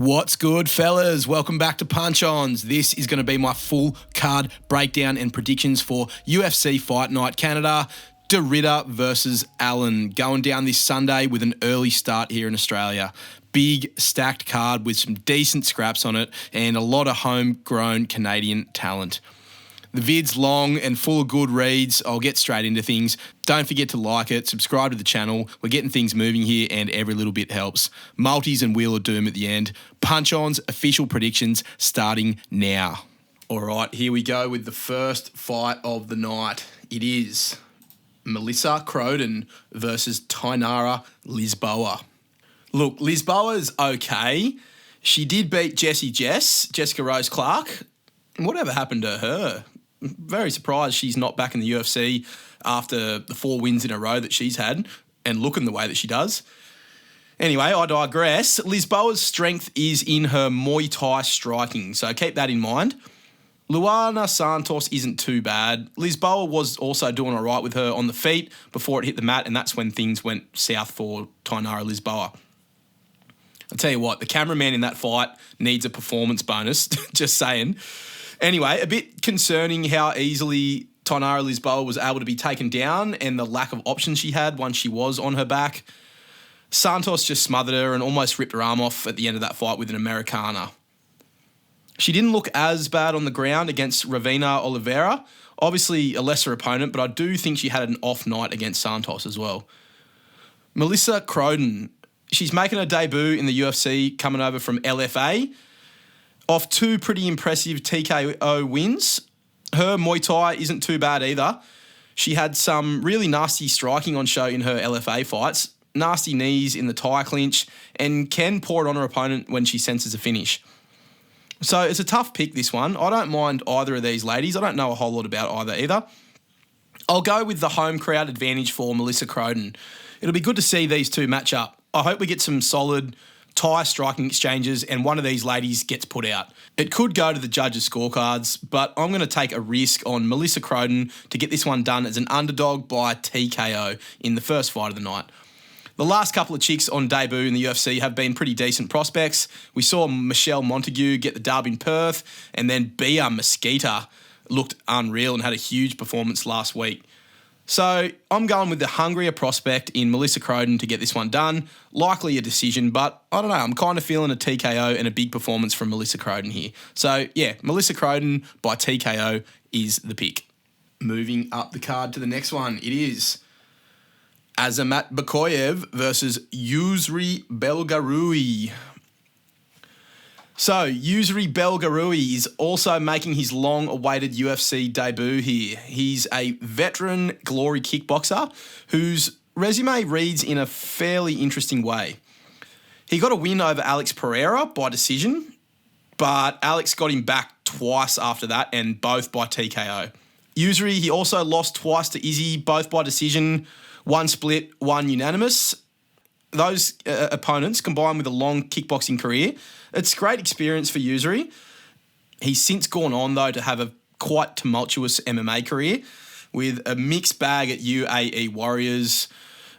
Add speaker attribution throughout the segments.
Speaker 1: What's good, fellas? Welcome back to Punch-Ons. This is going to be my full card breakdown and predictions for UFC Fight Night Canada. De Ridder versus Allen going down this Sunday with an early start here in Australia. Big stacked card with some decent scraps on it and a lot of homegrown Canadian talent. The vid's long and full of good reads. I'll get straight into things. Don't forget to like it, subscribe to the channel. We're getting things moving here and every little bit helps. Multis and Wheel of Doom at the end. Punch-Ons official predictions starting now. All right, here we go with the first fight of the night. It is Melissa Crowden versus Tainara Lisboa. Look, Lisboa's okay. She did beat Jessica Rose Clark. Whatever happened to her? Very surprised she's not back in the UFC after the 4 wins in a row that she's had and looking the way that she does. Anyway, I digress. Lisboa's strength is in her Muay Thai striking, so keep that in mind. Luana Santos isn't too bad. Lisboa was also doing all right with her on the feet before it hit the mat, and that's when things went south for Tainara Lisboa. I'll tell you what, the cameraman in that fight needs a performance bonus, just saying. Anyway, a bit concerning how easily Tainara Lisboa was able to be taken down and the lack of options she had once she was on her back. Santos just smothered her and almost ripped her arm off at the end of that fight with an Americana. She didn't look as bad on the ground against Ravina Oliveira. Obviously a lesser opponent, but I do think she had an off night against Santos as well. Melissa Crowden, she's making her debut in the UFC coming over from LFA. Off 2 pretty impressive TKO wins. Her Muay Thai isn't too bad either. She had some really nasty striking on show in her LFA fights, nasty knees in the Thai clinch, and can pour it on her opponent when she senses a finish. So it's a tough pick, this one. I don't mind either of these ladies. I don't know a whole lot about either. I'll go with the home crowd advantage for Melissa Crowden. It'll be good to see these two match up. I hope we get some solid Thai striking exchanges and one of these ladies gets put out. It could go to the judges' scorecards, but I'm going to take a risk on Melissa Crowden to get this one done as an underdog by TKO in the first fight of the night. The last couple of chicks on debut in the UFC have been pretty decent prospects. We saw Michelle Montague get the dub in Perth, and then Bia Mesquita looked unreal and had a huge performance last week. So I'm going with the hungrier prospect in Melissa Crowden to get this one done. Likely a decision, but I don't know. I'm kind of feeling a TKO and a big performance from Melissa Crowden here. So yeah, Melissa Crowden by TKO is the pick. Moving up the card to the next one, it is Azamat Bakoyev versus Yusri Belgarui. So, Yusri Belgarui is also making his long-awaited UFC debut here. He's a veteran glory kickboxer whose resume reads in a fairly interesting way. He got a win over Alex Pereira by decision, but Alex got him back twice after that, and both by TKO. Yusri, he also lost twice to Izzy, both by decision, 1 split, 1 unanimous. Those opponents, combined with a long kickboxing career, it's great experience for Yusri. He's since gone on, though, to have a quite tumultuous MMA career with a mixed bag at UAE Warriors,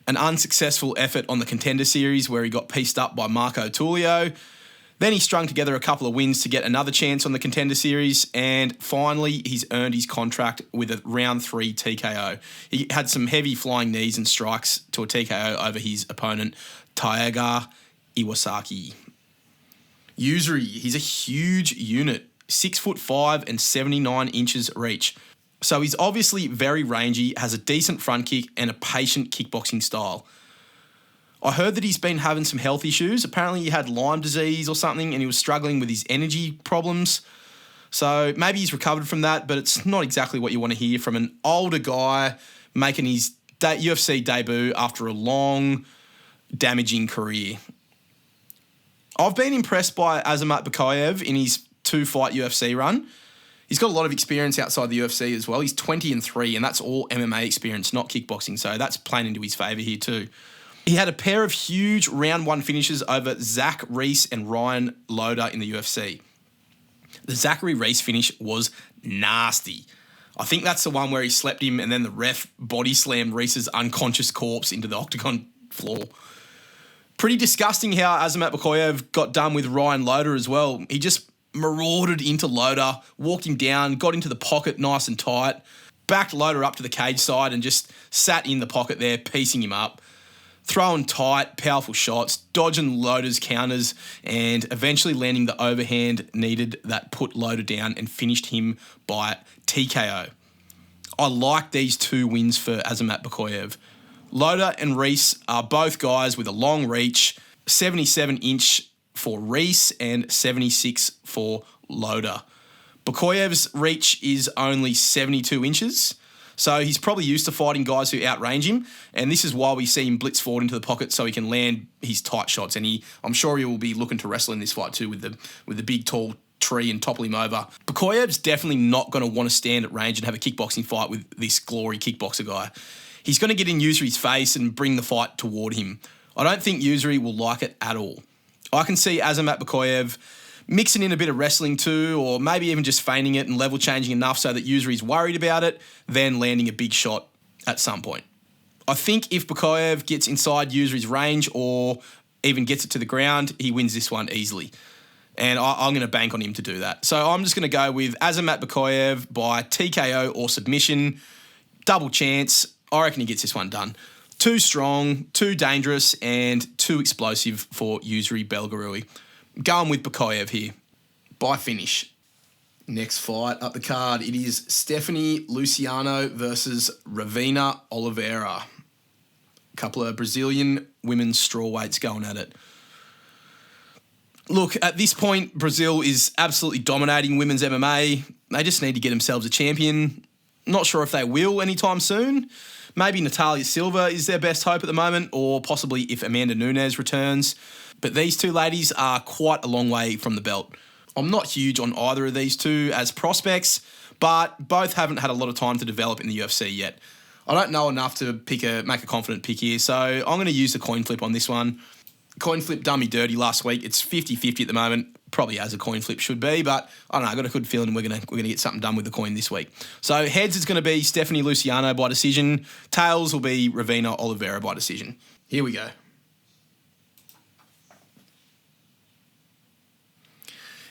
Speaker 1: an unsuccessful effort on the Contender Series where he got pieced up by Marco Tullio. Then he strung together a couple of wins to get another chance on the Contender Series, and finally he's earned his contract with a round 3 TKO. He had some heavy flying knees and strikes to a TKO over his opponent, Taiga Iwasaki. Yusri, he's a huge unit, 6'5" and 79 inches reach. So he's obviously very rangy, has a decent front kick and a patient kickboxing style. I heard that he's been having some health issues. Apparently he had Lyme disease or something and he was struggling with his energy problems. So maybe he's recovered from that, but it's not exactly what you want to hear from an older guy making his UFC debut after a long, damaging career. I've been impressed by Azamat Bakoyev in his 2-fight UFC run. He's got a lot of experience outside the UFC as well. He's 20-3, and that's all MMA experience, not kickboxing. So that's playing into his favour here too. He had a pair of huge round 1 finishes over Zach Reese and Ryan Loder in the UFC. The Zachary Reese finish was nasty. I think that's the one where he slept him and then the ref body slammed Reese's unconscious corpse into the octagon floor. Pretty disgusting how Azamat Bakoyev got done with Ryan Loder as well. He just marauded into Loder, walked him down, got into the pocket nice and tight, backed Loder up to the cage side and just sat in the pocket there, piecing him up, throwing tight, powerful shots, dodging Loder's counters, and eventually landing the overhand needed that put Loder down and finished him by TKO. I like these 2 wins for Azamat Bakoyev. Loder and Reese are both guys with a long reach, 77-inch for Reese and 76 for Loder. Bakoyev's reach is only 72 inches, so he's probably used to fighting guys who outrange him, and this is why we see him blitz forward into the pocket so he can land his tight shots, and I'm sure he will be looking to wrestle in this fight too with the big, tall tree and topple him over. Bakoyev's definitely not going to want to stand at range and have a kickboxing fight with this glory kickboxer guy. He's going to get in Usuri's face and bring the fight toward him. I don't think Usuri will like it at all. I can see Azamat Bakoyev mixing in a bit of wrestling too, or maybe even just feigning it and level changing enough so that Usuri's worried about it, then landing a big shot at some point. I think if Bakoyev gets inside Usuri's range or even gets it to the ground, he wins this one easily. And I'm going to bank on him to do that. So I'm just going to go with Azamat Bakoyev by TKO or submission. Double chance. I reckon he gets this one done. Too strong, too dangerous, and too explosive for Usuri Belgarui. Going with Bakoyev here. By finish. Next fight up the card, it is Stephanie Luciano versus Ravina Oliveira. A couple of Brazilian women's strawweights going at it. Look, at this point, Brazil is absolutely dominating women's MMA. They just need to get themselves a champion. Not sure if they will anytime soon. Maybe Natalia Silva is their best hope at the moment, or possibly if Amanda Nunes returns. But these 2 ladies are quite a long way from the belt. I'm not huge on either of these 2 as prospects, but both haven't had a lot of time to develop in the UFC yet. I don't know enough to make a confident pick here, so I'm going to use the coin flip on this one. Coin flip done me dirty last week. It's 50-50 at the moment. Probably as a coin flip should be, but I don't know. I got a good feeling we're gonna get something done with the coin this week. So heads is going to be Stephanie Luciano by decision. Tails will be Ravina Oliveira by decision. Here we go.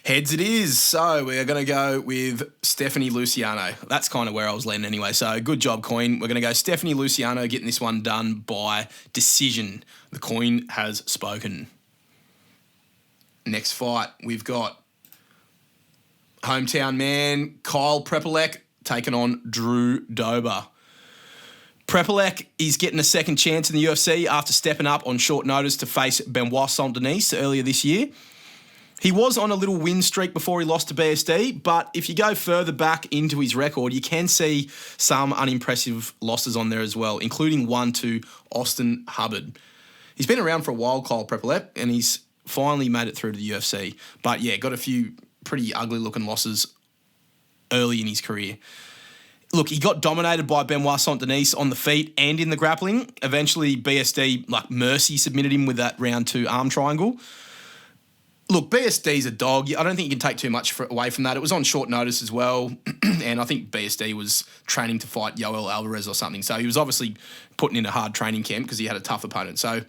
Speaker 1: Heads it is. So we're going to go with Stephanie Luciano. That's kind of where I was leaning anyway. So good job, coin. We're going to go Stephanie Luciano getting this one done by decision. The coin has spoken. Next fight, we've got hometown man Kyle Prepolek taking on Drew Dober. Prepolek is getting a second chance in the UFC after stepping up on short notice to face Benoit Saint-Denis earlier this year. He was on a little win streak before he lost to BSD, but if you go further back into his record, you can see some unimpressive losses on there as well, including one to Austin Hubbard. He's been around for a while, Kyle Prepolek, and he's finally made it through to the UFC. But yeah, got a few pretty ugly-looking losses early in his career. Look, he got dominated by Benoit Saint-Denis on the feet and in the grappling. Eventually, BSD, mercy, submitted him with that round 2 arm triangle. Look, BSD's a dog. I don't think you can take too much away from that. It was on short notice as well, and I think BSD was training to fight Yoel Alvarez or something. So he was obviously putting in a hard training camp because he had a tough opponent. So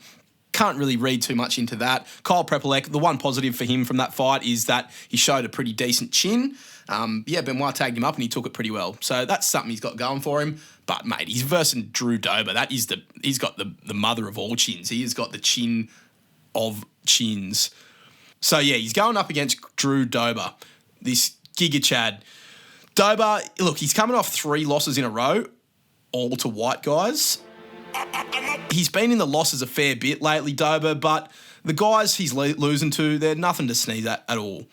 Speaker 1: can't really read too much into that. Kyle Prepolek, the one positive for him from that fight is that he showed a pretty decent chin. Benoit tagged him up and he took it pretty well. So that's something he's got going for him. But, mate, he's versing Drew Dober. He's got the mother of all chins. He has got the chin of chins. So, yeah, he's going up against Drew Dober, this Giga Chad. Dober, look, he's coming off 3 losses in a row, all to white guys. He's been in the losses a fair bit lately, Dober, but the guys he's losing to, they're nothing to sneeze at all.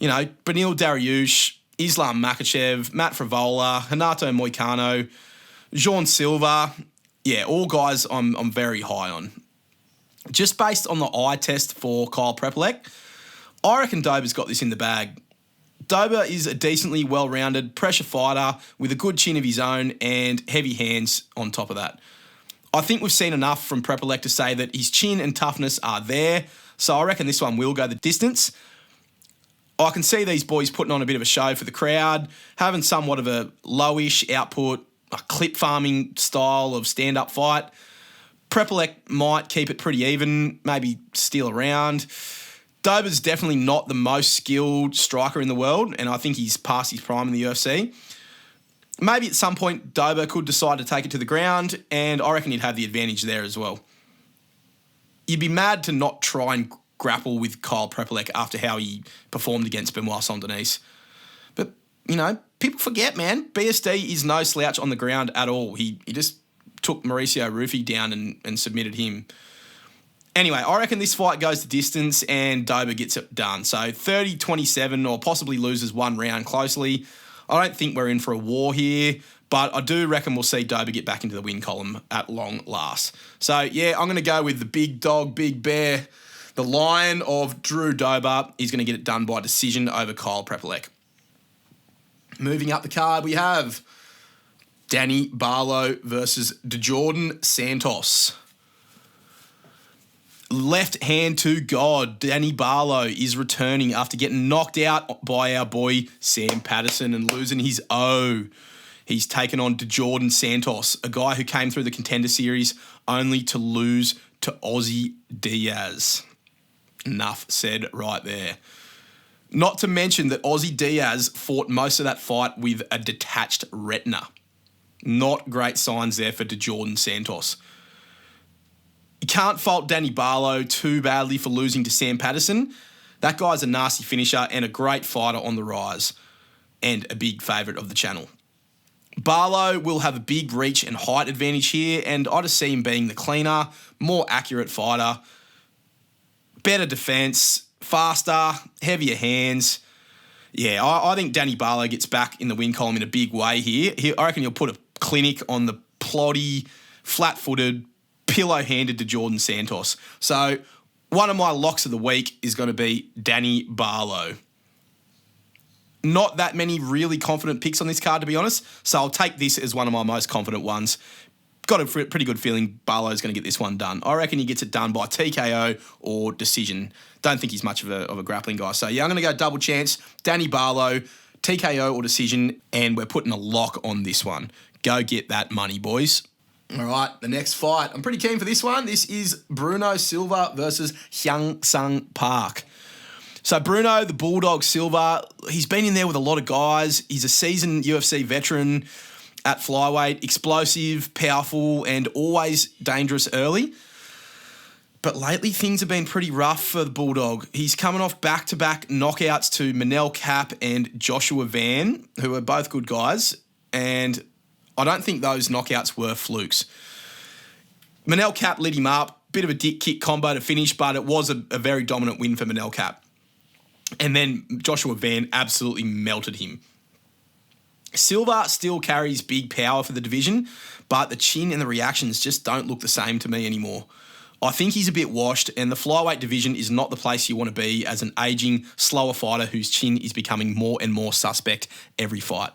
Speaker 1: You know, Benil Dariush, Islam Makhachev, Matt Frivola, Renato Moicano, Jean Silva. Yeah, all guys I'm very high on. Just based on the eye test for Kyle Prepolek, I reckon Dober's got this in the bag. Dober is a decently well-rounded pressure fighter with a good chin of his own and heavy hands on top of that. I think we've seen enough from Prepolek to say that his chin and toughness are there, so I reckon this one will go the distance. I can see these boys putting on a bit of a show for the crowd, having somewhat of a lowish output, a clip farming style of stand-up fight. Prepelec might keep it pretty even, maybe steal around. Dober's definitely not the most skilled striker in the world, and I think he's past his prime in the UFC. Maybe at some point, Dober could decide to take it to the ground, and I reckon he'd have the advantage there as well. You'd be mad to not try and grapple with Kyle Prepelec after how he performed against Benoit Saint-Denis. But, people forget, man. BSD is no slouch on the ground at all. He just took Mauricio Rufy down and submitted him. Anyway, I reckon this fight goes the distance and Dober gets it done. So 30-27 or possibly loses one round closely. I don't think we're in for a war here, but I do reckon we'll see Dober get back into the win column at long last. So, yeah, I'm going to go with the big dog, big bear, the lion of Drew Dober. He's going to get it done by decision over Kyle Prepelec. Moving up the card, we have Danny Barlow versus DeJordan Santos. Left hand to God, Danny Barlow is returning after getting knocked out by our boy Sam Patterson and losing his O. He's taken on DeJordan Santos, a guy who came through the Contender Series only to lose to Ozzy Diaz. Enough said right there. Not to mention that Ozzy Diaz fought most of that fight with a detached retina. Not great signs there for DeJordan Santos. You can't fault Danny Barlow too badly for losing to Sam Patterson. That guy's a nasty finisher and a great fighter on the rise, and a big favourite of the channel. Barlow will have a big reach and height advantage here, and I just see him being the cleaner, more accurate fighter, better defence, faster, heavier hands. Yeah, I think Danny Barlow gets back in the win column in a big way here. I reckon he'll put a clinic on the ploddy, flat-footed, pillow-handed DeJordan Santos. So one of my locks of the week is going to be Danny Barlow. Not that many really confident picks on this card, to be honest, so I'll take this as one of my most confident ones. Got a pretty good feeling Barlow's going to get this one done. I reckon he gets it done by TKO or decision. Don't think he's much of a grappling guy. So, yeah, I'm going to go double chance, Danny Barlow, TKO or decision, and we're putting a lock on this one. Go get that money, boys. All right, the next fight. I'm pretty keen for this one. This is Bruno Silva versus Hyun Sung Park. So Bruno, the Bulldog Silva, he's been in there with a lot of guys. He's a seasoned UFC veteran at flyweight, explosive, powerful, and always dangerous early. But lately, things have been pretty rough for the Bulldog. He's coming off back-to-back knockouts to Manel Kape and Joshua Van, who are both good guys, and I don't think those knockouts were flukes. Manel Kape lit him up, bit of a dick kick combo to finish, but it was a very dominant win for Manel Kape. And then Joshua Van absolutely melted him. Silva still carries big power for the division, but the chin and the reactions just don't look the same to me anymore. I think he's a bit washed, and the flyweight division is not the place you want to be as an aging, slower fighter whose chin is becoming more and more suspect every fight.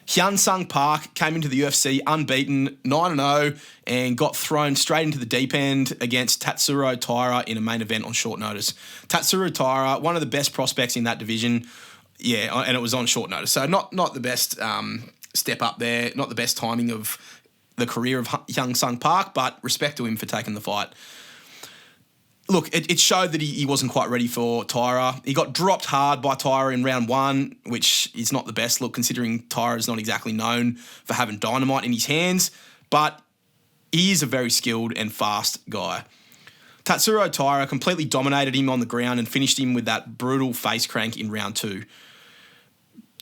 Speaker 1: Hyun Sung Park came into the UFC unbeaten, 9-0, and got thrown straight into the deep end against Tatsuro Taira in a main event on short notice. Tatsuro Taira, one of the best prospects in that division, yeah, and it was on short notice. So not the best step up there, not the best timing of the career of Hyun Sung Park, but respect to him for taking the fight. Look, it showed that he wasn't quite ready for Taira. He got dropped hard by Taira in round one, which is not the best look considering Taira is not exactly known for having dynamite in his hands, but he is a very skilled and fast guy. Tatsuro Taira completely dominated him on the ground and finished him with that brutal face crank in round two.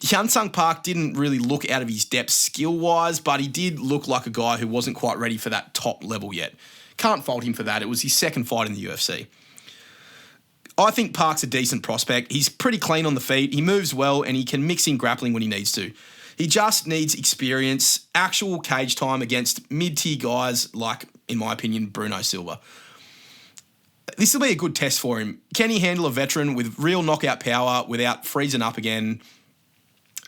Speaker 1: Hyun Sung Park didn't really look out of his depth skill-wise, but he did look like a guy who wasn't quite ready for that top level yet. Can't fault him for that. It was his second fight in the UFC. I think Park's a decent prospect. He's pretty clean on the feet. He moves well and he can mix in grappling when he needs to. He just needs experience, actual cage time against mid-tier guys like, in my opinion, Bruno Silva. This will be a good test for him. Can he handle a veteran with real knockout power without freezing up again?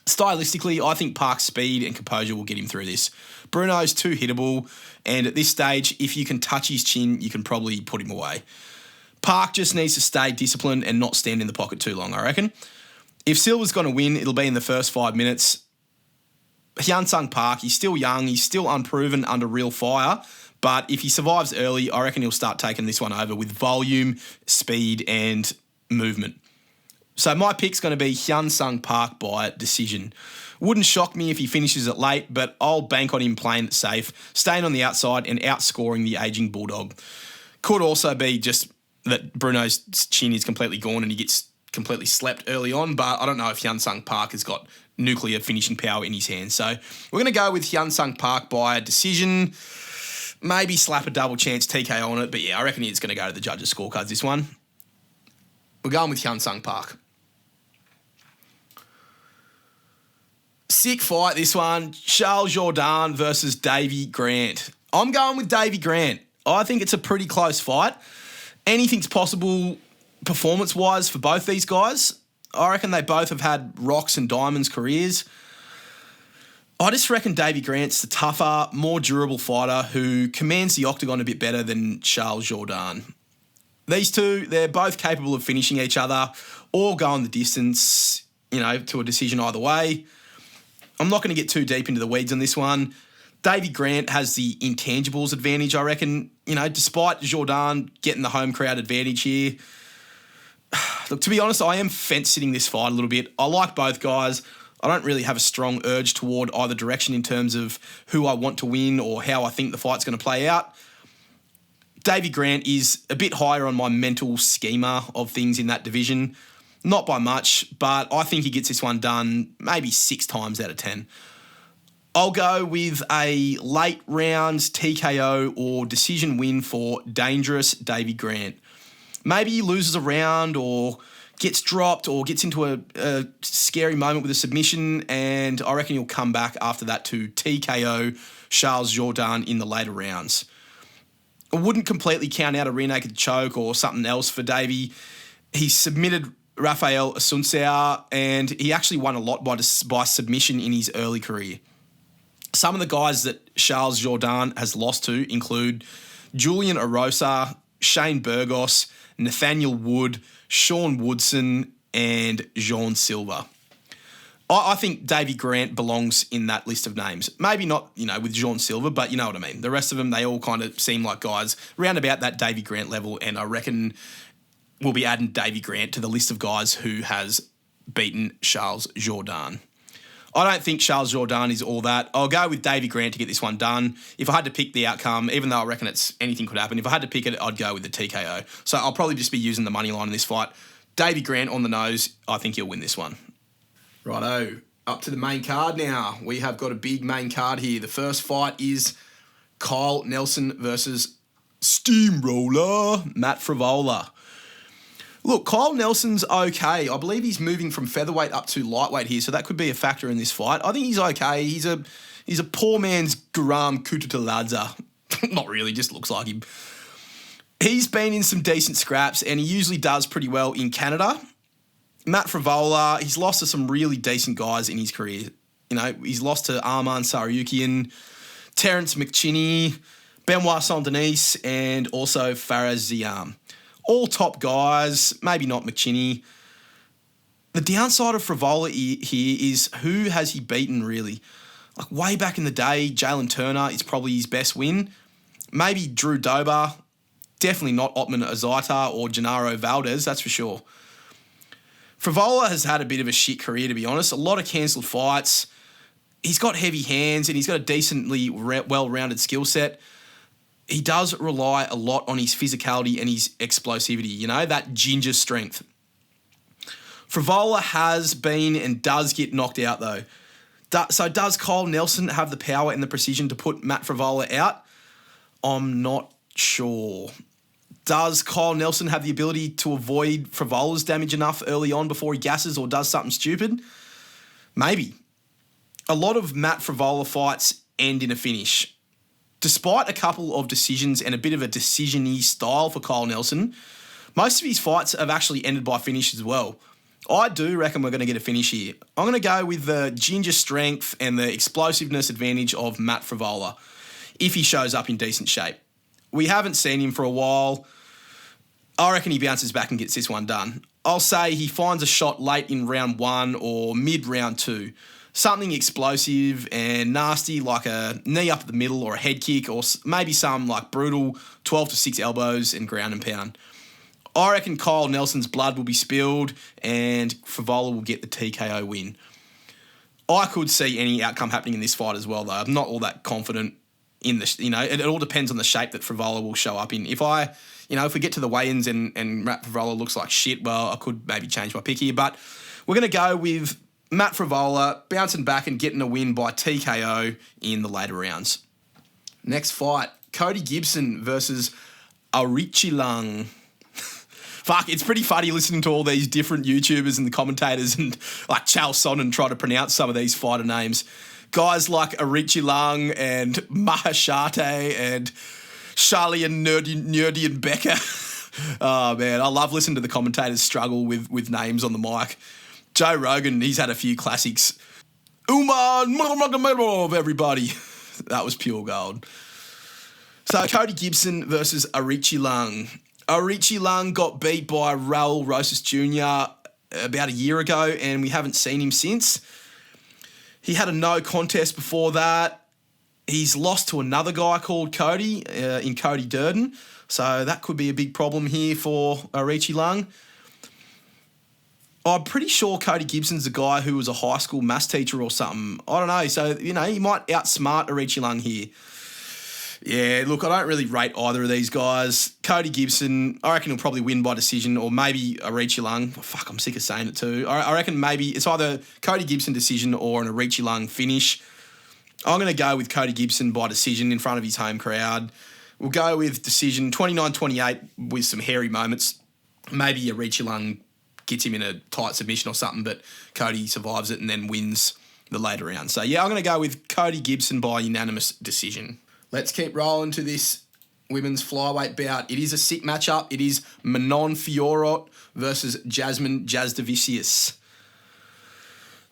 Speaker 1: Stylistically, I think Park's speed and composure will get him through this. Bruno's too hittable, and at this stage, if you can touch his chin, you can probably put him away. Park just needs to stay disciplined and not stand in the pocket too long, I reckon. If Silva's going to win, it'll be in the first 5 minutes. Hyun Sung Park, he's still young, he's still unproven under real fire, But if he survives early, I reckon he'll start taking this one over with volume, speed, and movement. So my pick's going to be Hyun Sung Park by decision. Wouldn't shock me if he finishes it late, but I'll bank on him playing it safe, staying on the outside and outscoring the ageing Bulldog. Could also be just that Bruno's chin is completely gone and he gets completely slept early on, but I don't know if Hyun Sung Park has got nuclear finishing power in his hands. So we're going to go with Hyun Sung Park by a decision. Maybe slap a double chance TKO on it, but yeah, I reckon it's going to go to the judges' scorecards, this one. We're going with Hyun Sung Park. Sick fight, this one. Charles Jourdain versus Davy Grant. I'm going with Davy Grant. I think it's a pretty close fight. Anything's possible performance-wise for both these guys. I reckon they both have had rocks and diamonds careers. I just reckon Davy Grant's the tougher, more durable fighter who commands the octagon a bit better than Charles Jourdain. These two, they're both capable of finishing each other or going the distance, to a decision either way. I'm not going to get too deep into the weeds on this one. Davy Grant has the intangibles advantage, I reckon. Despite Jourdain getting the home crowd advantage here. Look, to be honest, I am fence-sitting this fight a little bit. I like both guys. I don't really have a strong urge toward either direction in terms of who I want to win or how I think the fight's going to play out. Davy Grant is a bit higher on my mental schema of things in that division. Not by much, but I think he gets this one done maybe 6 times out of 10. I'll go with a late rounds TKO or decision win for dangerous Davy Grant. Maybe he loses a round or gets dropped or gets into a scary moment with a submission, and I reckon he'll come back after that to TKO Charles Jourdain in the later rounds. I wouldn't completely count out a rear naked choke or something else for Davy. He submitted Rafael Asuncao, and he actually won a lot by submission in his early career. Some of the guys that Charles Jourdain has lost to include Julian Arosa, Shane Burgos, Nathaniel Wood, Sean Woodson, and Jean Silva. I think Davy Grant belongs in that list of names. Maybe not, with Jean Silva, but you know what I mean. The rest of them, they all kind of seem like guys around about that Davy Grant level, and I reckon we'll be adding Davy Grant to the list of guys who has beaten Charles Jourdain. I don't think Charles Jourdain is all that. I'll go with Davy Grant to get this one done. If I had to pick the outcome, even though I reckon anything could happen, if I had to pick it, I'd go with the TKO. So I'll probably just be using the money line in this fight. Davy Grant on the nose. I think he'll win this one. Righto. Up to the main card now. We have got a big main card here. The first fight is Kyle Nelson versus Steamroller Matt Frivola. Look, Kyle Nelson's okay. I believe he's moving from featherweight up to lightweight here, so that could be a factor in this fight. I think he's okay. He's a poor man's Guram Kututaladze. Not really, just looks like him. He's been in some decent scraps, and he usually does pretty well in Canada. Matt Frivola, he's lost to some really decent guys in his career. He's lost to Arman Saryukian, Terence McChinney, Benoit Saint-Denis, and also Faraz Ziam. All top guys, maybe not McChinney. The downside of Frivola here is who has he beaten, really? Like way back in the day, Jalen Turner is probably his best win. Maybe Drew Dober. Definitely not Otman Azaita or Gennaro Valdez, that's for sure. Frivola has had a bit of a shit career, to be honest. A lot of cancelled fights. He's got heavy hands and he's got a decently well-rounded skill set. He does rely a lot on his physicality and his explosivity, that ginger strength. Frivola has been and does get knocked out, though. So does Kyle Nelson have the power and the precision to put Matt Frivola out? I'm not sure. Does Kyle Nelson have the ability to avoid Frivola's damage enough early on before he gasses or does something stupid? Maybe. A lot of Matt Frivola fights end in a finish. Despite a couple of decisions and a bit of a decision-y style for Kyle Nelson, most of his fights have actually ended by finish as well. I do reckon we're going to get a finish here. I'm going to go with the ginger strength and the explosiveness advantage of Matt Frivola if he shows up in decent shape. We haven't seen him for a while. I reckon he bounces back and gets this one done. I'll say he finds a shot late in round 1 or mid-round 2. Something explosive and nasty, like a knee up the middle or a head kick, or maybe some like brutal 12 to 6 elbows and ground and pound. I reckon Kyle Nelson's blood will be spilled and Favola will get the TKO win. I could see any outcome happening in this fight as well, though. I'm not all that confident in the, it all depends on the shape that Favola will show up in. If we get to the weigh-ins and Matt Favola looks like shit, well, I could maybe change my pick here. But we're going to go with Matt Favola bouncing back and getting a win by TKO in the later rounds. Next fight, Cody Gibson versus Aoriqileng. Fuck, it's pretty funny listening to all these different YouTubers and the commentators and like Chael Sonnen try to pronounce some of these fighter names. Guys like Aoriqileng and Mahashate and Charlie and Nerdy and Becker. Oh, man, I love listening to the commentators struggle with names on the mic. Joe Rogan, he's had a few classics. Umar Nurmagomedov, everybody. That was pure gold. So Cody Gibson versus Aoriqileng. Aoriqileng got beat by Raul Rosas Jr. about a year ago, and we haven't seen him since. He had a no contest before that. He's lost to another guy called Cody in Cody Durden, so that could be a big problem here for Aoriqileng. I'm pretty sure Cody Gibson's a guy who was a high school maths teacher or something. I don't know. So, he might outsmart Aoriqileng here. Yeah, look, I don't really rate either of these guys. Cody Gibson, I reckon he'll probably win by decision, or maybe Aoriqileng. Fuck, I'm sick of saying it too. I reckon maybe it's either Cody Gibson decision or an Aoriqileng finish. I'm going to go with Cody Gibson by decision in front of his home crowd. We'll go with decision 29-28 with some hairy moments. Maybe Aoriqileng gets him in a tight submission or something, but Cody survives it and then wins the later round. So, yeah, I'm going to go with Cody Gibson by unanimous decision. Let's keep rolling to this women's flyweight bout. It is a sick matchup. It is Manon Fiorot versus Jasmine Jasdavicius.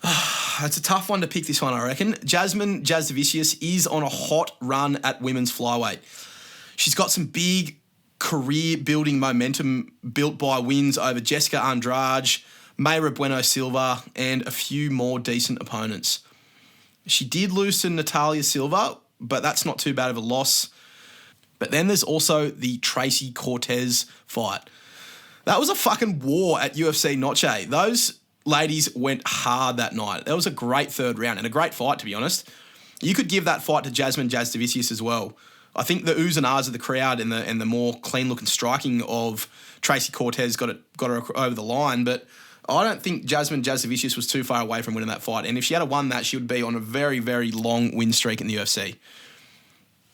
Speaker 1: It's a tough one to pick, this one, I reckon. Jasmine Jasdavicius is on a hot run at women's flyweight. She's got some big career-building momentum built by wins over Jessica Andrade, Mayra Bueno Silva, and a few more decent opponents. She did lose to Natalia Silva, but that's not too bad of a loss. But then there's also the Tracy Cortez fight. That was a fucking war at UFC Noche. Those ladies went hard that night. That was a great third round and a great fight, to be honest. You could give that fight to Jasmine Jasdavicius as well. I think the oohs and ahs of the crowd and the more clean-looking striking of Tracy Cortez got her over the line, but I don't think Jasmine Jasdavicius was too far away from winning that fight. And if she had won that, she would be on a very, very long win streak in the UFC.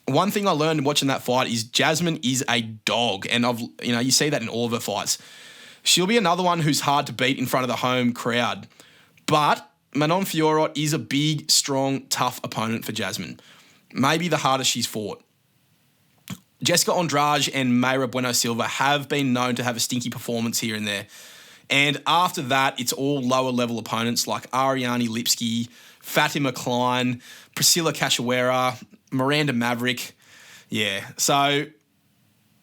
Speaker 1: One thing I learned watching that fight is Jasmine is a dog. And you see that in all of her fights. She'll be another one who's hard to beat in front of the home crowd. But Manon Fiorot is a big, strong, tough opponent for Jasmine. Maybe the hardest she's fought. Jessica Andrade and Mayra Bueno Silva have been known to have a stinky performance here and there. And after that, it's all lower-level opponents like Ariane Lipski, Fatima Klein, Priscilla Cachoeira, Miranda Maverick. Yeah, so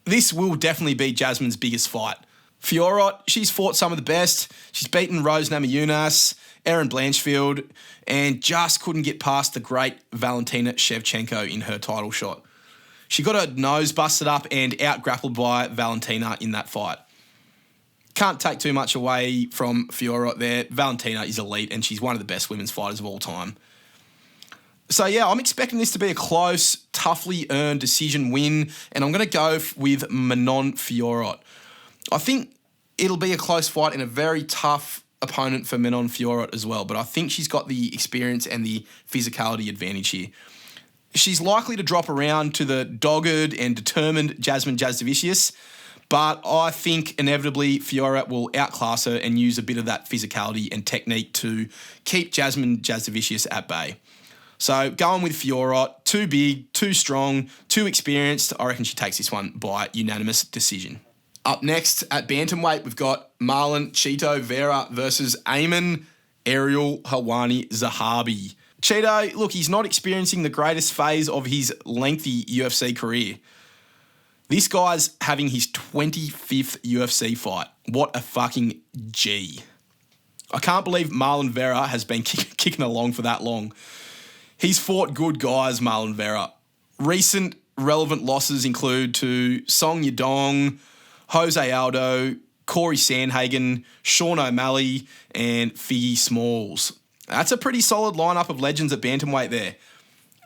Speaker 1: this will definitely be Jasmine's biggest fight. Fiorot, she's fought some of the best. She's beaten Rose Namajunas, Erin Blanchfield, and just couldn't get past the great Valentina Shevchenko in her title shot. She got her nose busted up and out-grappled by Valentina in that fight. Can't take too much away from Fiorot there. Valentina is elite and she's one of the best women's fighters of all time. So, yeah, I'm expecting this to be a close, toughly earned decision win, and I'm going to go with Manon Fiorot. I think it'll be a close fight and a very tough opponent for Manon Fiorot as well, but I think she's got the experience and the physicality advantage here. She's likely to drop around to the dogged and determined Jasmine Jasdavicius, but I think inevitably Fiorot will outclass her and use a bit of that physicality and technique to keep Jasmine Jasdavicius at bay. So going with Fiorot, too big, too strong, too experienced. I reckon she takes this one by unanimous decision. Up next at bantamweight, we've got Marlon Chito Vera versus Ayman Ariel Hawani Zahabi. Chito, look, he's not experiencing the greatest phase of his lengthy UFC career. This guy's having his 25th UFC fight. What a fucking G. I can't believe Marlon Vera has been kicking along for that long. He's fought good guys, Marlon Vera. Recent relevant losses include to Song Yadong, Jose Aldo, Corey Sandhagen, Sean O'Malley, and Figgy Smalls. That's a pretty solid lineup of legends at bantamweight there.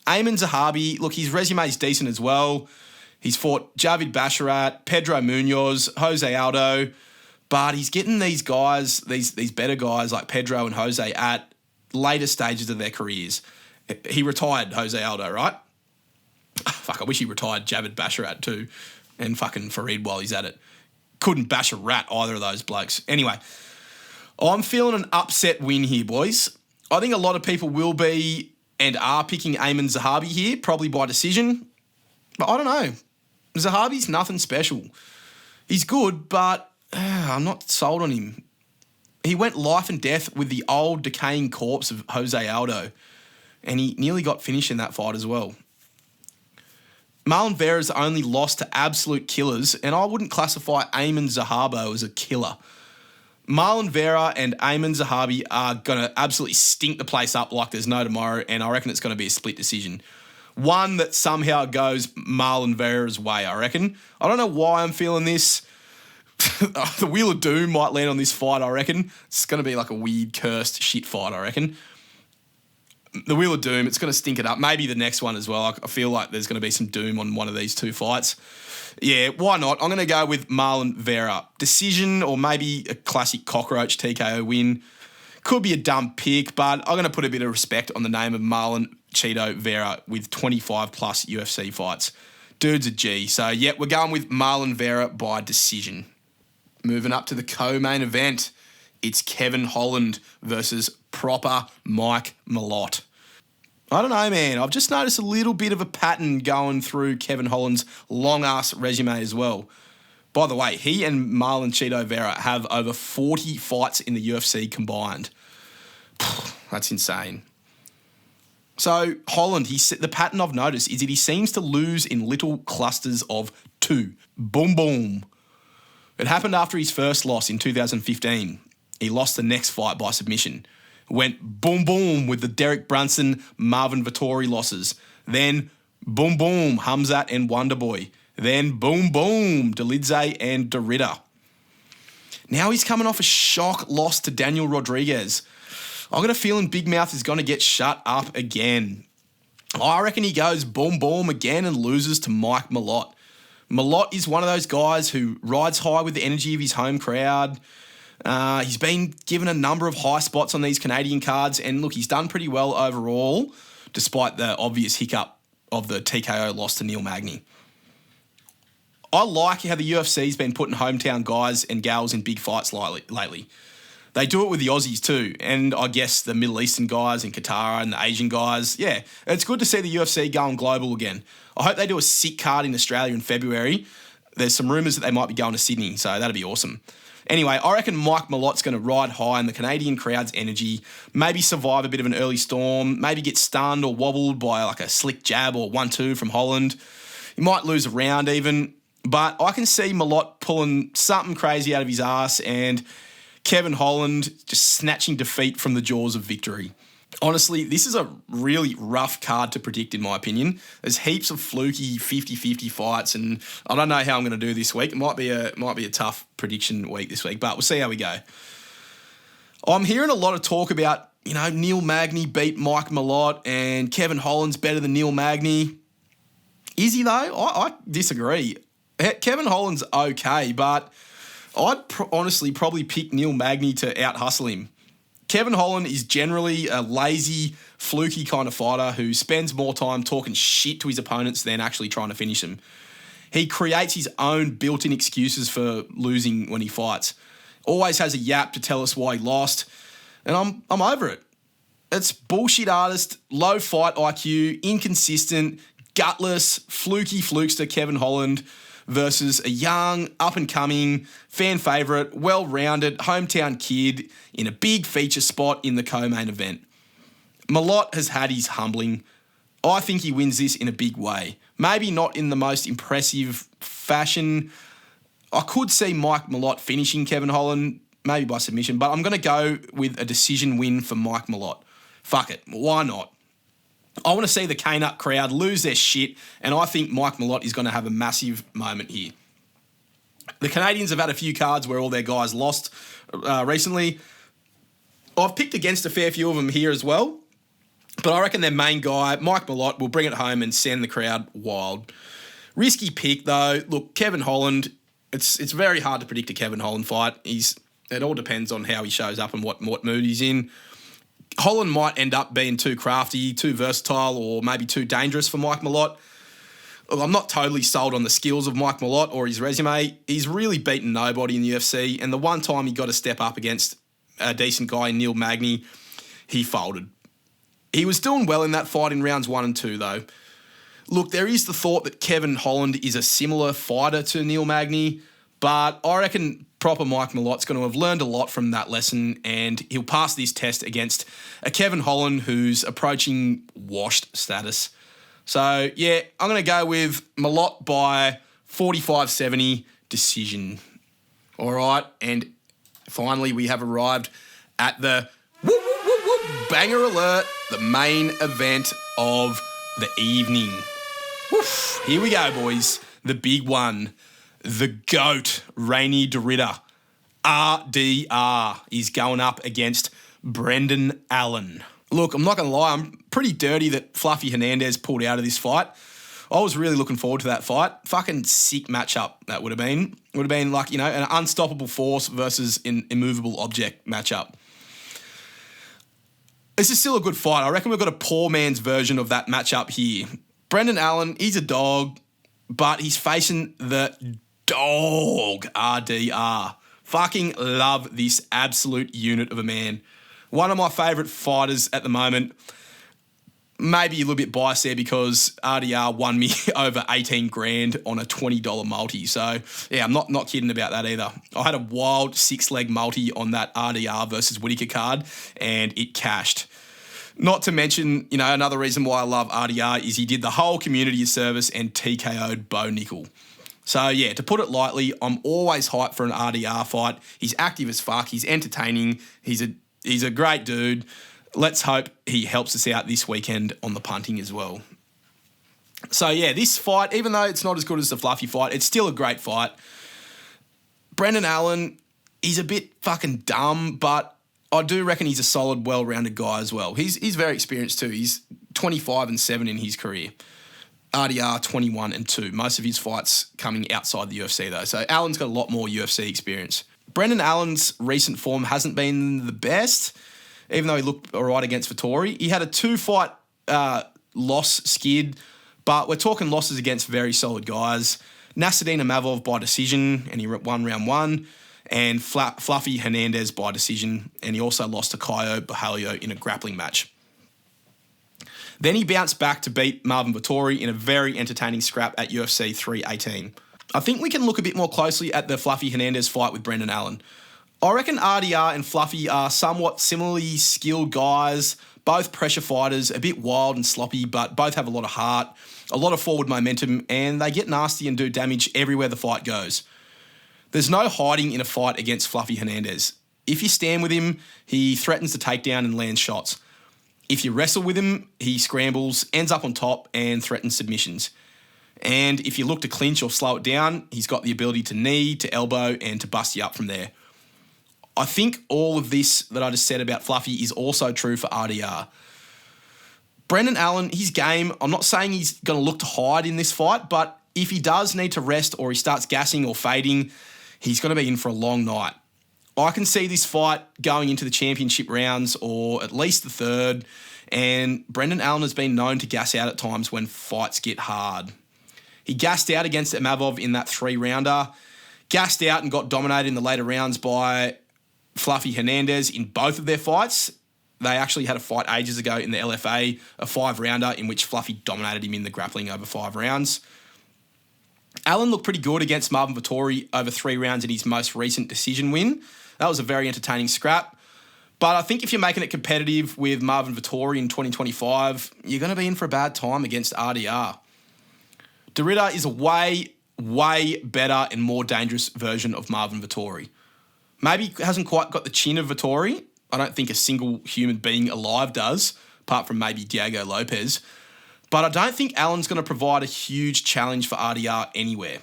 Speaker 1: Ayman Zahabi, look, his resume's decent as well. He's fought Javid Basharat, Pedro Munoz, Jose Aldo, but he's getting these guys, these better guys like Pedro and Jose at later stages of their careers. He retired Jose Aldo, right? Fuck, I wish he retired Javid Basharat too, and fucking Fareed while he's at it. Couldn't bash a rat, either of those blokes. Anyway, I'm feeling an upset win here, boys. I think a lot of people will be and are picking Ayman Zahabi here, probably by decision. But I don't know. Zahabi's nothing special. He's good, but I'm not sold on him. He went life and death with the old decaying corpse of Jose Aldo, and he nearly got finished in that fight as well. Marlon Vera's only lost to absolute killers, and I wouldn't classify Ayman Zahabi as a killer. Marlon Vera and Ayman Zahabi are going to absolutely stink the place up like there's no tomorrow, and I reckon it's going to be a split decision. One that somehow goes Marlon Vera's way, I reckon. I don't know why I'm feeling this. The Wheel of Doom might land on this fight, I reckon. It's going to be like a weird, cursed shit fight, I reckon. The Wheel of Doom, it's going to stink it up. Maybe the next one as well. I feel like there's going to be some doom on one of these two fights. Yeah, why not? I'm going to go with Marlon Vera. Decision or maybe a classic cockroach TKO win. Could be a dumb pick, but I'm going to put a bit of respect on the name of Marlon Cheeto Vera with 25 plus UFC fights. Dude's a G. So, yeah, we're going with Marlon Vera by decision. Moving up to the co-main event, it's Kevin Holland versus proper Mike Malott. I don't know, man. I've just noticed a little bit of a pattern going through Kevin Holland's long-ass resume as well. By the way, he and Marlon Cheeto Vera have over 40 fights in the UFC combined. That's insane. So, Holland, the pattern I've noticed is that he seems to lose in little clusters of two. Boom, boom. It happened after his first loss in 2015. He lost the next fight by submission. Went boom, boom with the Derek Brunson, Marvin Vettori losses. Then boom, boom, Hamzat and Wonderboy. Then boom, boom, Dolidze and Derrida. Now he's coming off a shock loss to Daniel Rodriguez. I've got a feeling Big Mouth is going to get shut up again. I reckon he goes boom, boom again and loses to Mike Malott. Malott is one of those guys who rides high with the energy of his home crowd. He's been given a number of high spots on these Canadian cards, and look, he's done pretty well overall, despite the obvious hiccup of the TKO loss to Neil Magny. I like how the UFC's been putting hometown guys and gals in big fights lately. They do it with the Aussies too, and I guess the Middle Eastern guys and Qatar and the Asian guys. Yeah, it's good to see the UFC going global again. I hope they do a sick card in Australia in February. There's some rumours that they might be going to Sydney, so that'd be awesome. Anyway, I reckon Mike Malott's going to ride high in the Canadian crowd's energy, maybe survive a bit of an early storm, maybe get stunned or wobbled by like a slick jab or 1-2 from Holland. He might lose a round even, but I can see Malott pulling something crazy out of his ass and Kevin Holland just snatching defeat from the jaws of victory. Honestly, this is a really rough card to predict, in my opinion. There's heaps of fluky 50-50 fights, and I don't know how I'm going to do this week. It might be a tough prediction week this week, but we'll see how we go. I'm hearing a lot of talk about, Neil Magny beat Mike Malott and Kevin Holland's better than Neil Magny. Is he, though? I disagree. Kevin Holland's okay, but I'd honestly probably pick Neil Magny to out-hustle him. Kevin Holland is generally a lazy, fluky kind of fighter who spends more time talking shit to his opponents than actually trying to finish them. He creates his own built-in excuses for losing when he fights. Always has a yap to tell us why he lost, and I'm over it. It's bullshit artist, low fight IQ, inconsistent, gutless, fluky flukester Kevin Holland versus a young, up-and-coming, fan favourite, well-rounded, hometown kid in a big feature spot in the co-main event. Malott has had his humbling. I think he wins this in a big way. Maybe not in the most impressive fashion. I could see Mike Malott finishing Kevin Holland, maybe by submission, but I'm going to go with a decision win for Mike Malott. Fuck it. Why not? I want to see the K-Nut crowd lose their shit, and I think Mike Malott is going to have a massive moment here. The Canadians have had a few cards where all their guys lost recently. I've picked against a fair few of them here as well, but I reckon their main guy, Mike Malott, will bring it home and send the crowd wild. Risky pick, though. Look, Kevin Holland, it's very hard to predict a Kevin Holland fight. It all depends on how he shows up and what mood he's in. Holland might end up being too crafty, too versatile, or maybe too dangerous for Mike Malott. Look, I'm not totally sold on the skills of Mike Malott or his resume. He's really beaten nobody in the UFC, and the one time he got to step up against a decent guy, Neil Magny, he folded. He was doing well in that fight in rounds 1 and 2, though. Look, there is the thought that Kevin Holland is a similar fighter to Neil Magny, but I reckon proper Mike Malott's going to have learned a lot from that lesson, and he'll pass this test against a Kevin Holland who's approaching washed status. So, yeah, I'm going to go with Malott by 45-70 decision. All right, and finally we have arrived at the banger alert, the main event of the evening. Woof. Here we go, boys. The big one. The GOAT, Rainy DeRitter, RDR, is going up against Brendan Allen. Look, I'm not going to lie, I'm pretty dirty that Fluffy Hernandez pulled out of this fight. I was really looking forward to that fight. Fucking sick matchup that would have been. Would have been like, an unstoppable force versus an immovable object matchup. This is still a good fight. I reckon we've got a poor man's version of that matchup here. Brendan Allen, he's a dog, but he's facing the dog, RDR. Fucking love this absolute unit of a man. One of my favourite fighters at the moment. Maybe a little bit biased there because RDR won me over 18 grand on a $20 multi. So, yeah, I'm not kidding about that either. I had a wild 6-leg multi on that RDR versus Whittaker card, and it cashed. Not to mention, another reason why I love RDR is he did the whole community a service and TKO'd Bo Nickel. So, yeah, to put it lightly, I'm always hyped for an RDR fight. He's active as fuck. He's entertaining. He's a great dude. Let's hope he helps us out this weekend on the punting as well. So, yeah, this fight, even though it's not as good as the Fluffy fight, it's still a great fight. Brendan Allen, he's a bit fucking dumb, but I do reckon he's a solid, well-rounded guy as well. He's very experienced too. He's 25-7 in his career. RDR 21-2. Most of his fights coming outside the UFC though. So Allen's got a lot more UFC experience. Brendan Allen's recent form hasn't been the best, even though he looked all right against Vettori. He had a 2-fight loss skid, but we're talking losses against very solid guys. Nassourdine Imavov by decision, and he won round 1. And Fluffy Hernandez by decision, and he also lost to Caio Borralho in a grappling match. Then he bounced back to beat Marvin Vettori in a very entertaining scrap at UFC 318. I think we can look a bit more closely at the Fluffy Hernandez fight with Brendan Allen. I reckon RDR and Fluffy are somewhat similarly skilled guys, both pressure fighters, a bit wild and sloppy, but both have a lot of heart, a lot of forward momentum, and they get nasty and do damage everywhere the fight goes. There's no hiding in a fight against Fluffy Hernandez. If you stand with him, he threatens the takedown and lands shots. If you wrestle with him, he scrambles, ends up on top, and threatens submissions. And if you look to clinch or slow it down, he's got the ability to knee, to elbow, and to bust you up from there. I think all of this that I just said about Fluffy is also true for RDR. Brendan Allen, his game, I'm not saying he's going to look to hide in this fight, but if he does need to rest or he starts gassing or fading, he's going to be in for a long night. I can see this fight going into the championship rounds or at least the third, and Brendan Allen has been known to gas out at times when fights get hard. He gassed out against Imavov in that 3-rounder, gassed out and got dominated in the later rounds by Fluffy Hernandez in both of their fights. They actually had a fight ages ago in the LFA, a 5-rounder in which Fluffy dominated him in the grappling over 5 rounds. Allen looked pretty good against Marvin Vettori over 3 rounds in his most recent decision win. That was a very entertaining scrap. But I think if you're making it competitive with Marvin Vettori in 2025, you're going to be in for a bad time against RDR. DeRitter is a way better and more dangerous version of Marvin Vettori. Maybe hasn't quite got the chin of Vettori. I don't think a single human being alive does, apart from maybe Diego Lopez. But I don't think Allen's going to provide a huge challenge for RDR anywhere.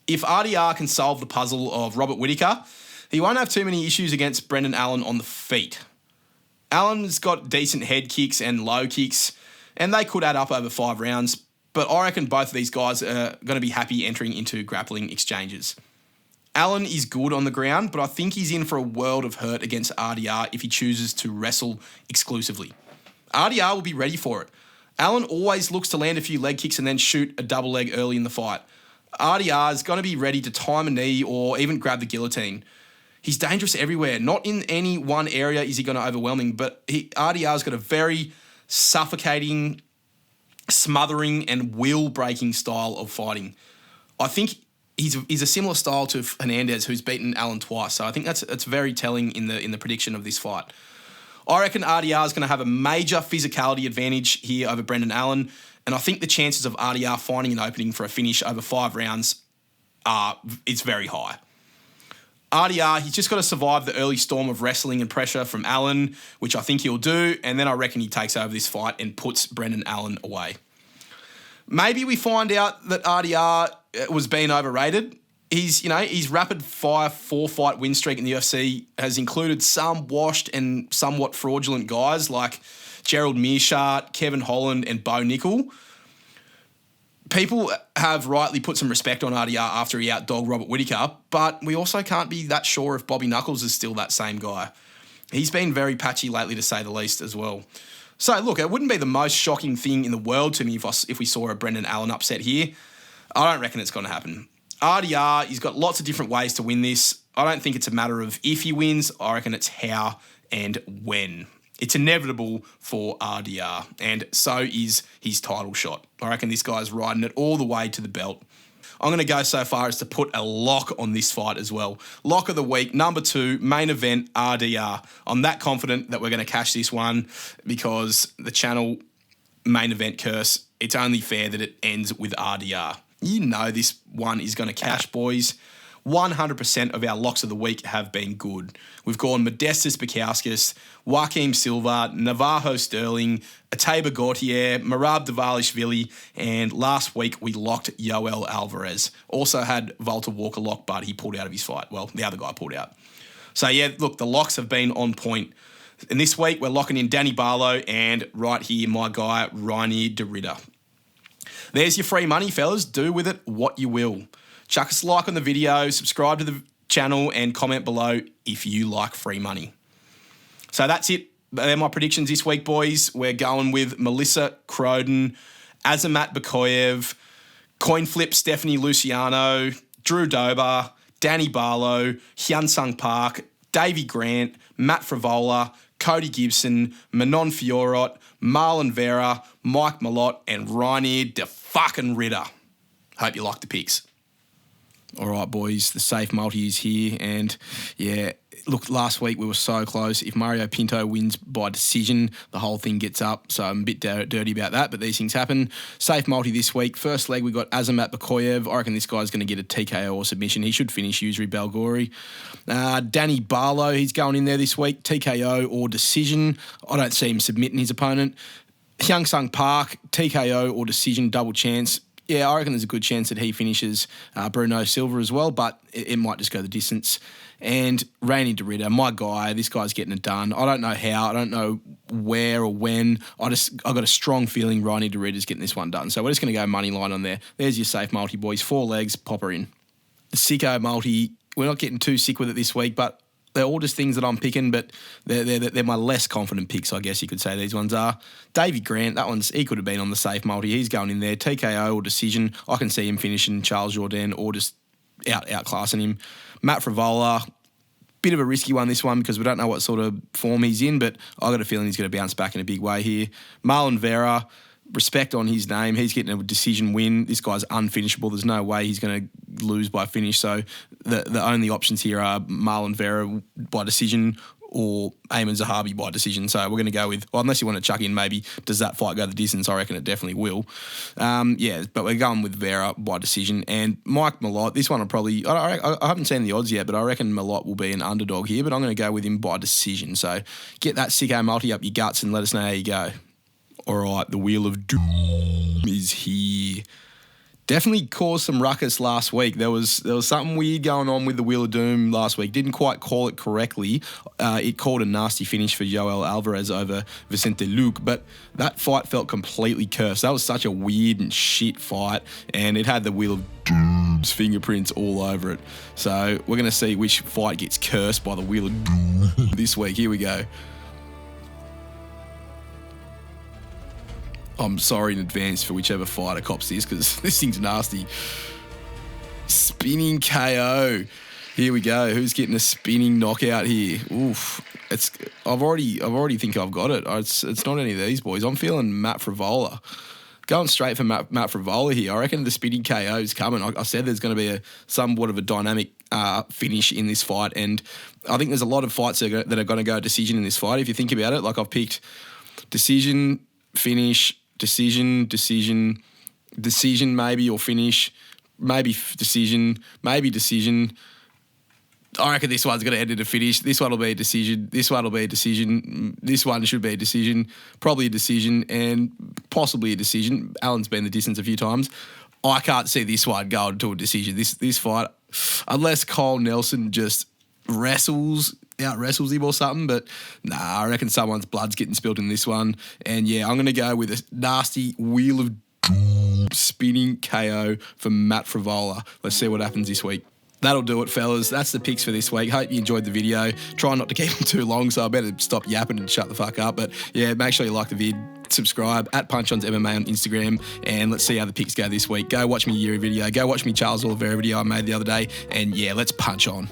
Speaker 1: If RDR can solve the puzzle of Robert Whittaker, he won't have too many issues against Brendan Allen on the feet. Allen's got decent head kicks and low kicks, and they could add up over 5 rounds, but I reckon both of these guys are going to be happy entering into grappling exchanges. Allen is good on the ground, but I think he's in for a world of hurt against RDR if he chooses to wrestle exclusively. RDR will be ready for it. Allen always looks to land a few leg kicks and then shoot a double leg early in the fight. RDR is going to be ready to time a knee or even grab the guillotine. He's dangerous everywhere. Not in any one area is he going to overwhelm him, but RDR's got a very suffocating, smothering, and will-breaking style of fighting. I think he's a similar style to Hernandez, who's beaten Allen twice. So I think that's very telling in the prediction of this fight. I reckon RDR is going to have a major physicality advantage here over Brendan Allen, and I think the chances of RDR finding an opening for a finish over 5 rounds it's very high. RDR, he's just got to survive the early storm of wrestling and pressure from Allen, which I think he'll do, and then I reckon he takes over this fight and puts Brendan Allen away. Maybe we find out that RDR was being overrated. His rapid-fire 4-fight win streak in the UFC has included some washed and somewhat fraudulent guys like Gerald Meerschaert, Kevin Holland, and Bo Nickel. People have rightly put some respect on RDR after he outdogged Robert Whittaker, but we also can't be that sure if Bobby Knuckles is still that same guy. He's been very patchy lately, to say the least, as well. So, look, it wouldn't be the most shocking thing in the world to me if we saw a Brendan Allen upset here. I don't reckon it's going to happen. RDR, he's got lots of different ways to win this. I don't think it's a matter of if he wins. I reckon it's how and when. It's inevitable for RDR, and so is his title shot. I reckon this guy's riding it all the way to the belt. I'm going to go so far as to put a lock on this fight as well. Lock of the week, number 2, main event, RDR. I'm that confident that we're going to cash this one because the channel main event curse, it's only fair that it ends with RDR. You know this one is going to cash, boys. 100% of our locks of the week have been good. We've gone Modestas Bukauskas, Joaquim Silva, Navajo Sterling, Ateba Gautier, Merab Dvalishvili, and last week we locked Yoel Alvarez. Also had Walter Walker locked, but he pulled out of his fight. Well, the other guy pulled out. So yeah, look, the locks have been on point. And this week we're locking in Danny Barlow and right here, my guy, Reinier de Ridder. There's your free money, fellas. Do with it what you will. Chuck us a like on the video, subscribe to the channel, and comment below if you like free money. So that's it. They're my predictions this week, boys. We're going with Melissa Croden, Azamat Bakoyev, coin flip Stephanie Luciano, Drew Dober, Danny Barlow, Hyun-Sung Park, Davey Grant, Matt Frivola, Cody Gibson, Manon Fiorot, Marlon Vera, Mike Malott, and Reinier de fucking Ridder. Hope you like the picks. All right, boys, the safe multi is here. And, yeah, look, last week we were so close. If Mario Pinto wins by decision, the whole thing gets up. So I'm a bit dirty about that, but these things happen. Safe multi this week. First leg, we got Azamat Bakoyev. I reckon this guy's going to get a TKO or submission. He should finish Yusri Belgori. Danny Barlow, he's going in there this week. TKO or decision. I don't see him submitting his opponent. Hyun-Sung Park, TKO or decision, double chance. Yeah, I reckon there's a good chance that he finishes Bruno Silva as well, but it might just go the distance. And Reinier de Ridder, my guy, this guy's getting it done. I don't know how, I don't know where or when. I've got a strong feeling Reinier de Ridder's getting this one done. So we're just going to go money line on there. There's your safe multi, boys. 4 legs, pop her in. The sicko multi, we're not getting too sick with it this week, but they're all just things that I'm picking, but they're my less confident picks, I guess you could say these ones are. Davey Grant, he could have been on the safe multi. He's going in there. TKO or decision. I can see him finishing Charles Jourdain or just outclassing him. Matt Frivola, bit of a risky one, this one, because we don't know what sort of form he's in, but I've got a feeling he's going to bounce back in a big way here. Marlon Vera, respect on his name. He's getting a decision win. This guy's unfinishable. There's no way he's going to lose by finish. So the only options here are Marlon Vera by decision or Ayman Zahabi by decision. So we're going to go with, well, unless you want to chuck in maybe, does that fight go the distance? I reckon it definitely will. But we're going with Vera by decision. And Mike Malott, this one will probably, I haven't seen the odds yet, but I reckon Malott will be an underdog here, but I'm going to go with him by decision. So get that sicko multi up your guts and let us know how you go. All right, the Wheel of Doom is here. Definitely caused some ruckus last week. There was something weird going on with the Wheel of Doom last week. Didn't quite call it correctly. It called a nasty finish for Joel Alvarez over Vicente Luque, but that fight felt completely cursed. That was such a weird and shit fight, and it had the Wheel of Doom's fingerprints all over it. So we're going to see which fight gets cursed by the Wheel of Doom this week. Here we go. I'm sorry in advance for whichever fighter cops this, because this thing's nasty. Spinning KO. Here we go. Who's getting a spinning knockout here? Oof. I've already think I've got it. It's not any of these boys. I'm feeling Matt Frivola. Going straight for Matt Frivola here. I reckon the spinning KO is coming. I said there's going to be somewhat of a dynamic finish in this fight, and I think there's a lot of fights that are going to go decision in this fight. If you think about it, like I've picked decision, finish, decision, maybe, or finish, maybe decision, maybe decision. I reckon this one's going to end in a finish. This one will be a decision. This one will be a decision. This one should be a decision. Probably a decision and possibly a decision. Alan's been the distance a few times. I can't see this one going to a decision. This fight, unless Cole Nelson just out wrestles him or something, but nah, I reckon someone's blood's getting spilled in this one. And yeah, I'm going to go with a nasty Wheel of Doom spinning KO for Matt Frivola. Let's see what happens this week. That'll do it, fellas. That's the picks for this week. Hope you enjoyed the video. Try not to keep them too long, so I better stop yapping and shut the fuck up. But yeah, make sure you like the vid, subscribe at Punch-On's MMA on Instagram, and let's see how the picks go this week. Go watch me Yuri video. Go watch me Charles Oliveira video I made the other day, and yeah, let's punch on.